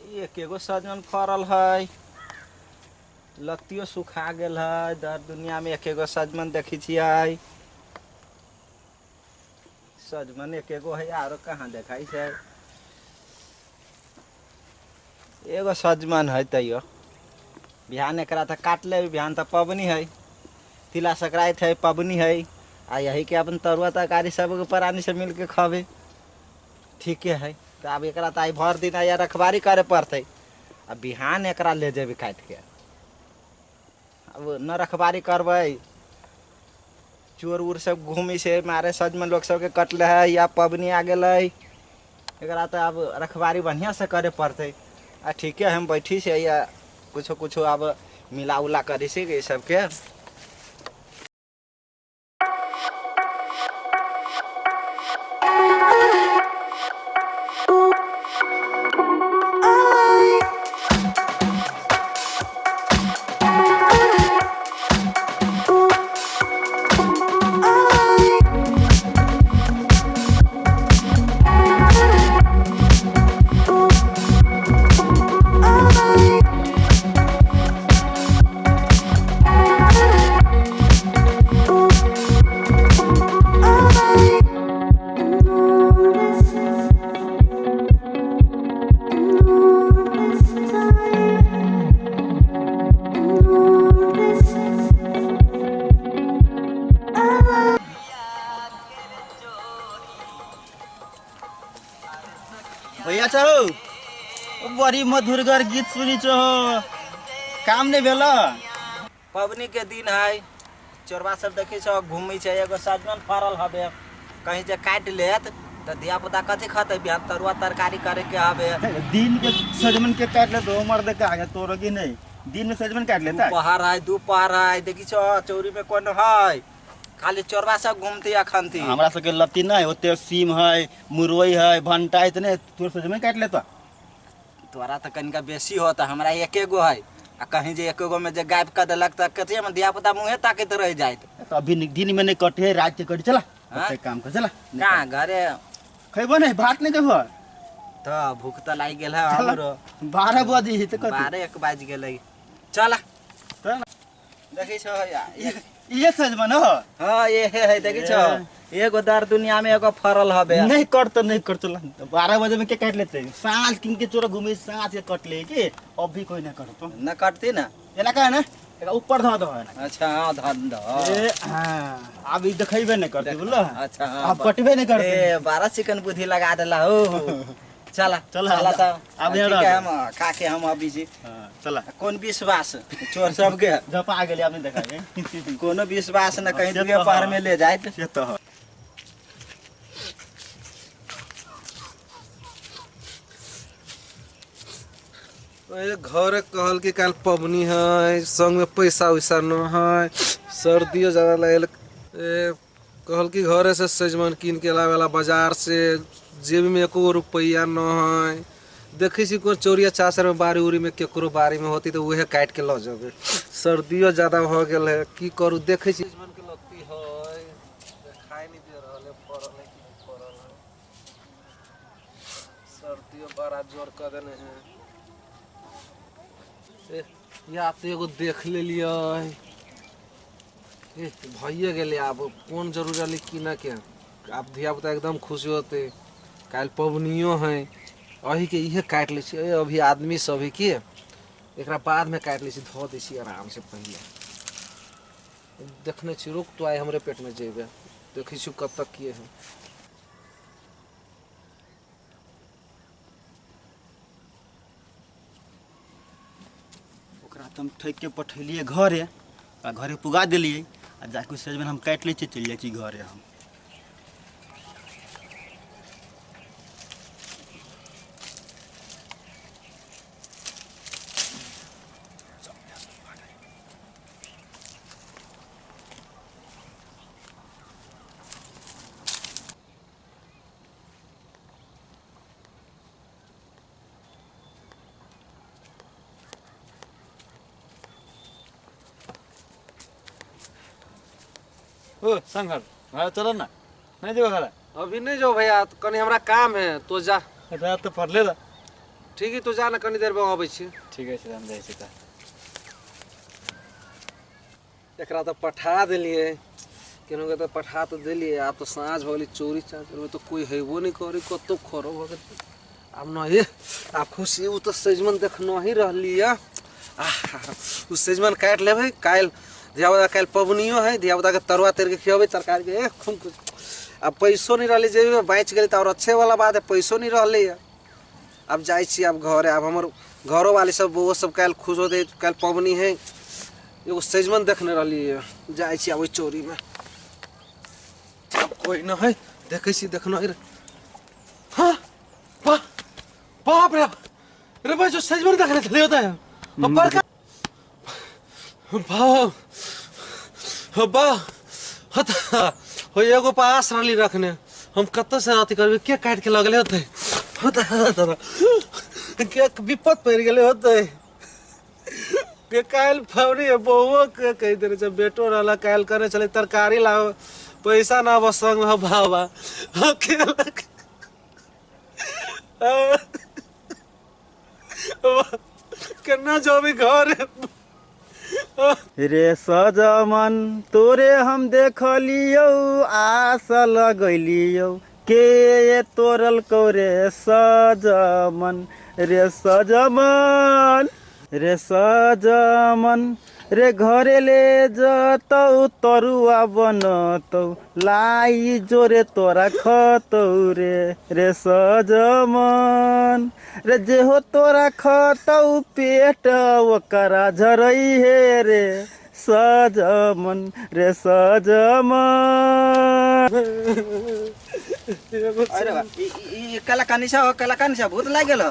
एक एगो सजमन फरल है, लत्तियों सुखा गेल है। दर दुनिया में एक एगो सजमन देखी छियै। सजमन एक एगो है, आरो कहाँ देखाई छै। एगो सजमन है तैयो बिहान एकरा तो काट ले। बिहान तो पबनी है, तिला संक्रांति है, पबनी है। आ यही के अपन तरुआ तरकारी सब प्राणी से मिल के खावे ठीके है। तो अब एकरा तो आई भर दिन या रखवारी करे पड़ते। अब बिहान एकरा ले जेबे काट के। अब न रखवारी करबै, चोर उर सब घूमी से मारे सजमन लोग सबके कटले है या पबनी आ गए। एकरा तो अब रखवारी बढ़िया से करे पड़ते। आ ठीक है, हम बैठी से या कुछो कुछो अब मिला उला करी से सबके। भैया छौ बड़ी मधुरगर गीत सुनी छो, काम नहीं भेला। पबनी के दिन है, चोरबा सब देखी छो घूमी छे। एगो सजमन फरल हबे, कहीं जे काट लेत तो धिया पुता कथी खते। बिहान तरुआ तरकारी करे के हबे। दिन के सजमन के काट ले तो मर्द का आगे तोरो की नहीं। दिन में सजमन काट लेता दोपहर है, दोपहर है, देखी छो चौरी में कौन है, खाली चोरबा सब घूमती अखन थी। हमरा सबके लत्ती नहीं होते, सीम है, मुरई है, भंटा है, इतने तोर सजमन काट लेता। तोरा तो कनिका बेसी होता, हमरा एके गो है। आ कहीं जे एके गो में जे गायब कर देलक तो कथी में धिया पुता मुँहे ताकत रह जाए। तो अभी दिन में नहीं कटे, रात के कट चला काम कर चला। कहाँ घरे खेबो नहीं, भात नहीं खेबो तो भूख तो लाग गेल है हमरो। 12 बजे तो 12-1 बाज गेलै। चला देखी छो ये सजमन हो। हाँ ये है, देखी छो एगो दर दुनिया में एगो फरल हबे। नहीं कर तो नहीं कर चला। 12 बजे में क्या काट लेते हैं, सांझ किन के चोरा घूमे सांझ के कट ले के। अभी कोई ना कर तो न कटती ना, ये लगा है ना, एक ऊपर धो दो है ना। अच्छा हाँ धन दो। हाँ अभी दिखेबे नहीं करते बोलो। अच्छा हाँ, अब कटबे नहीं करते। 12 चिकन बुद्धि लगा देला हो। चला चला तो अब ठीक है, हम खा के हम अभी जी। चला कौन विश्वास चोर सबके जपा गेली आपने देखा है। कोनो विश्वास न कहीं दुए पहर में ले जाए। ये तो है। घरे कहल कि काल पबनी है, संग में पैसा वैसा न है, सर्दियों ज्यादा लगल। कहल कि घरे से सजमन कीन के लावेला बाजार से, जेब में एको रुपया न है। देखी सी को चोरिया चासर में बारी उरी में केकरो बारी में होती तो वह काट के ल जाबे। सर्दियों ज्यादा हो गेल है, की करू। देखे छी सजमन के लत्ती है, देखाई नहीं दे रहल है, फरल है कि नहीं फरल है। सर्दियों बड़ा जोर कर देने हैं। या तो एगो देख ले लिया भैया गेले। अब कौन जरूर रही कि ना के। आप धिया पुता एकदम खुशी होते, काल पबनियों है। अही के इहे काट ले छी। अभी आदमी सभी के एकरा बाद में काट ले छी, धो दे छी आराम से। पहले देखने छी, रुक तो आए हमरे पेट में जेबे। देखी छी कब तक किए है। हम ठेक के पठेलिए घरे, आ घरे पुगा दिलिए। आ जाके सजमन हम काट ले चल जाए छी घरे हम। ओ संघर हाँ चलो ना, नहीं जाओ घर। अभी नहीं जाओ भैया, कहीं हमारा काम है तो जा। रात तो पढ़ ले ठीक है तो जा ना कनी देर में आबै छी। ठीक है हम जाइ छी त। एकरा तो पठा देलिए केनो के तो पठा तो देलिए। अब तो साँझ हो गेली चोरी चाँचर में तो कोई हेबो नहीं करी कतो खरो हो गेल। अब न ये आप खुशी उ तो सजमन देखना ही रहली है। उ सजमन काट लेबै काल धियापुता काल पबनियो है धियापुता के तरुआ तेर के खियाबै तरकारी के खूब अब पैसो नहीं रहले जेबे बाँच गेली तो और अच्छे वाला बात है पैसो नहीं रहले है। अब जाइ छी अब घरे अब हमर घरो वाले सब वो सब काल खुश होते काल पबनी है एगो सजमन देखने रहली है जाइ छी अब चोरी में। अब कोई न है देखै छी देखना है। हाँ वाह बाप रे भाई जो सजमन देखने चले होता है अब बड़का भाव बा हता हो एगो पास रहली रखने हम कत से अथी करबे के काट के लगले होते होता के विपत पड़ गेले होते के काल फौरी बहुओ के कह दे जब बेटो रहला काल करे चले तरकारी लाओ पैसा ना बस संग में भावा अकेला केना जाबी घर रे सजमन तोरे हम देखलियो आस लगलियो के ये तोरल को रे सजमन रे सजमन रे सजमन रे घरे ले जतौ तरुआ बनतौ लाई जोरे तोरा खतौ रे सजमन रे जे हो तोरा खतौ पेट ओकरा झरई हे रे सजमन रे सजमन। अरे बा ई कला कानिसा हो कला कानिसा भूत लाग गेल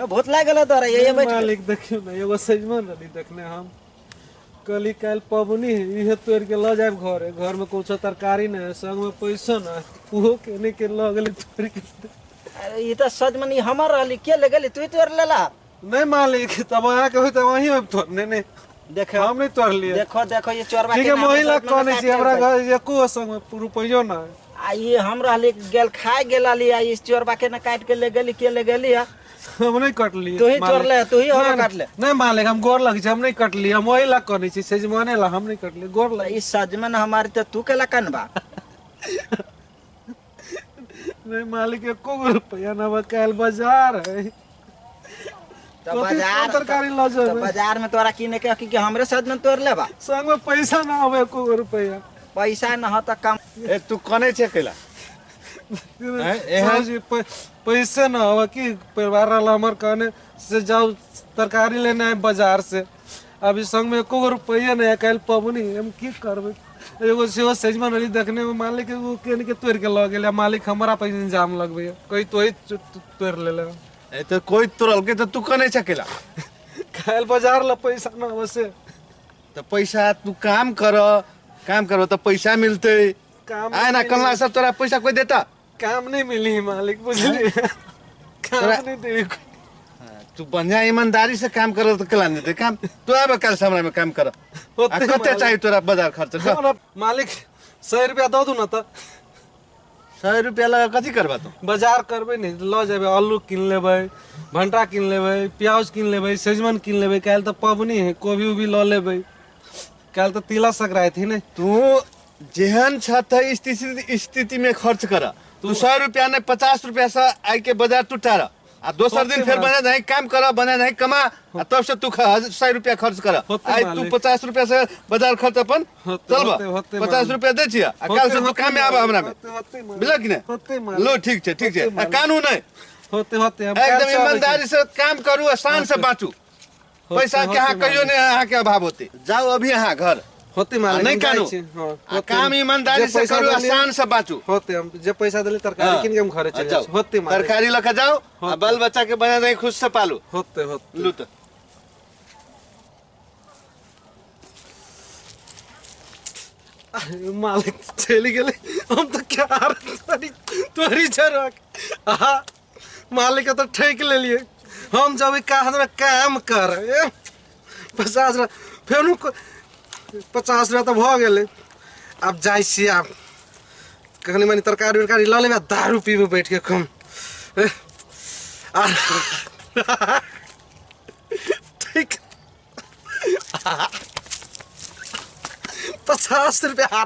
भूत लाग गेल तोरा ये बैठ मालिक देखियो ना एगो सजमन रहली देखने हम कली काल पबनी इहे तोड़ के ल जाए घरे घर में कुछ तरकारी न संग में पैसा न उहो केने के ल गेली तोड़ के। अरे ये तो सजमन ई हमर रहली के ले गेली तू तोड़ लेला नहीं मालिक तब आया के होई त वही में तो नहीं देखो हम नहीं तोड़ लिए। देखो देखो ये चोरबा ठीक है महिला कोने छी हमरा घर एको संग में रुपयो ना आ ये हम रहली गेल खाए गेलाली आ इस चोरबा के न काट के ले गेली के ले गेली हम नहीं कट लिए। तू ही चोर ले तू ही हमरा काट ले। नहीं मालिक हम गोर लगी हम नहीं कट लिए हम वही ला कोने छी सजमने ला हम नहीं कट लिए गोर लगी। ई सजमन हमारी तो तू के लकन बा नहीं मालिक एको रुपया ना बकाल बाजार है तो बाजार तरकारी ला तो जाबे बाजार में तोरा किने के कि हमरे सजमन तोड़ लेबा संग में पैसा ना आवे एको रुपया पैसा न हो त कम ए तू कने छे केला जी पैसे ना आवे कि परिवार वाला हमर कहने से जाओ तरकारी लेने आए बाजार से अभी संग में एको रुपया नहीं काल पबनी हम की करबे एगो सेहो सजमन वाली देखने में मालिक वो केन के तोड़ के ल गेले मालिक हमरा पे इंजाम लगबे कोई तो ही तोड़ लेले ए तो कोई तोरल के तो तू कने छे केला काल बाजार ला पैसा ना वसे तो पैसा तू काम करो तो पैसा मिलते काम आए ना कल सब तोरा पैसा कोई देता काम नहीं मिली मालिक बुझली काम नहीं दे तू बढ़िया ईमानदारी से काम करो तो केला नहीं देते काम तू अब कल समय में काम कर कते चाहिए तोरा बाजार खर्च कर मालिक 100 रुपया दो दू ना तो 100 रुपया लगा कथी करबा तू बाजार करबे नहीं ल जेबे आलू किन लेबे भंटा किन लेबे प्याज किन लेबे सजमन किन लेबे काल तो पबनी है कोबी उबी ल लेबे काल तो तिला संक्रांति नहीं तू जेहन छत स्थिति में खर्च कर तू 100 रुपया नहीं 50 रुपया से आई के बाजार तू टार आ दोसर दिन फिर बना नहीं काम कर बना नहीं कमा आ तब से तू 100 रुपया खर्च कर आई तू 50 रुपया से बाजार खर्च अपन चल 50 रुपया दे छिया आ कल से तू काम में आबा हमरा में बुझल कि नहीं लो ठीक छे कानून है होते होते हम एकदम ईमानदारी से काम करू आसान से बाँचू पैसा के यहाँ कहियो नहीं यहाँ के अभाव होते जाओ अभी यहाँ घर होते मालिक नहीं कानू काम ईमानदारी से करू आसान से बाँचू होते हम जे पैसा देले तरकारी किन के हम घरे चले जाओ होते मालिक तरकारी लेके जाओ आ बाल बच्चा के बना दे खुद से पालू होते होते लू तो मालिक चली गेले हम तो क्या तोरी झरक आहा मालिक तो ठेक ले लिए हम जब कहा काम कर 50 फिर 50 रुपया तो भ गेले अब जाइ छी अब कहनी मनी तरकारी उरकारी ल लेबे दारू पीबे बैठ के कम ठीक 50 रुपया